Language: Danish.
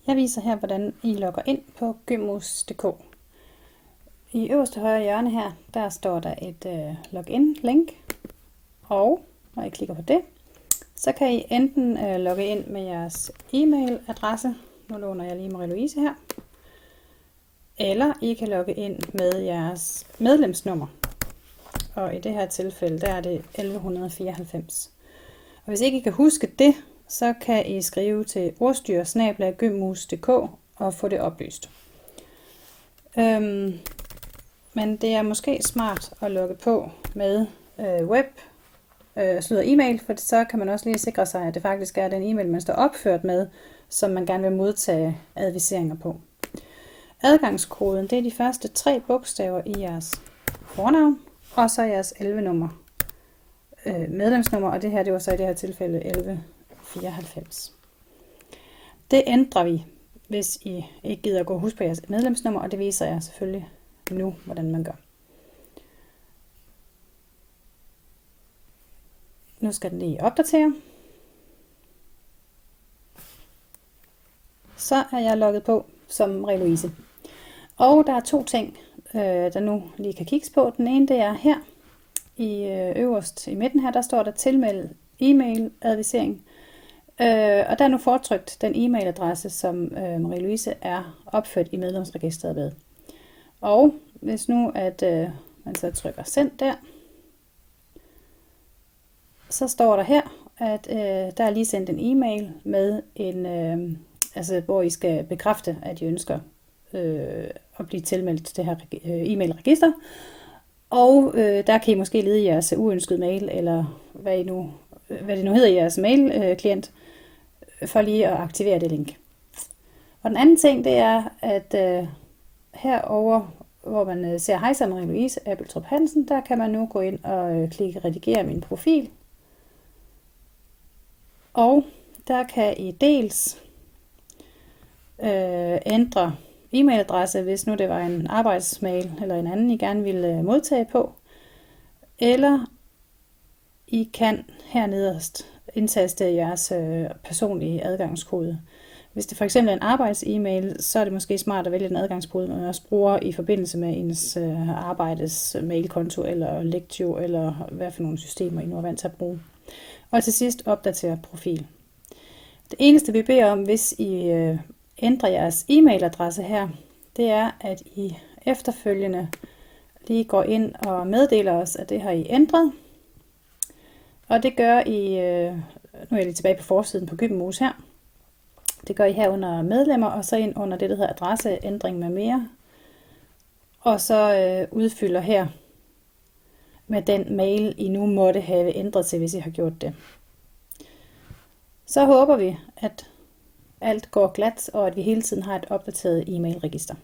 Jeg viser her, hvordan I logger ind på gymmus.dk. I øverste højre hjørne her, der står der et login-link, og når I klikker på det, så kan I enten logge ind med jeres e-mailadresse, nu låner jeg lige Marie-Louise her, eller I kan logge ind med jeres medlemsnummer, og i det her tilfælde, der er det 1194. Og hvis ikke I kan huske det, så kan I skrive til ordstyr@gymmus.dk og få det oplyst. Men det er måske smart at logge på med e-mail, for så kan man også lige sikre sig, at det faktisk er den e-mail, man står opført med, som man gerne vil modtage adviseringer på. Adgangskoden, det er de første 3 bogstaver i jeres fornavn, og så jeres 11-nummer, medlemsnummer, og det her, det var så i det her tilfælde 1194. Det ændrer vi, hvis I ikke gider at gå og huske på jeres medlemsnummer, og det viser jeg selvfølgelig nu, hvordan man gør. Nu skal den lige opdatere. Så er jeg logget på som Marie-Louise. Og der er 2 ting, der nu lige kan kigges på. Den ene, det er her i øverst i midten her, der står der tilmeld e-mail advisering. Og der er nu fortrykt den e-mailadresse, som Marie-Louise er opført i medlemsregisteret ved. Og hvis nu at man så trykker send der, så står der her, at der er lige sendt en e-mail med en, hvor I skal bekræfte, at I ønsker at blive tilmeldt til det her e-mailregister. Og der kan I måske lede jeres uønskede mail, eller hvad det nu hedder i jeres mailklient, for lige at aktivere det link. Og den anden ting, det er, at herover, hvor man ser hej sammen Marie-Louise Abeltrup Hansen, der kan man nu gå ind og klikke redigere min profil. Og der kan I dels ændre e-mailadresse, hvis nu det var en arbejdsmail eller en anden, I gerne ville modtage på. Eller I kan hernederst indtaste jeres personlige adgangskode. Hvis det for eksempel er en arbejds-e-mail, så er det måske smart at vælge den adgangskode, man også bruger i forbindelse med ens arbejdes mailkonto eller Lectio, eller hvad for nogle systemer I nu er vant til at bruge. Og til sidst opdatere profil. Det eneste vi beder om, hvis I ændrer jeres e-mailadresse her, det er, at I efterfølgende lige går ind og meddeler os, at det har I ændret. Og det gør I, nu er jeg lige tilbage på forsiden på Gymmus her. Det gør I her under medlemmer, og så ind under det, der hedder adresseændring med mere. Og så udfylder her med den mail, I nu måtte have ændret til, hvis I har gjort det. Så håber vi, at alt går glat, og at vi hele tiden har et opdateret e-mailregister.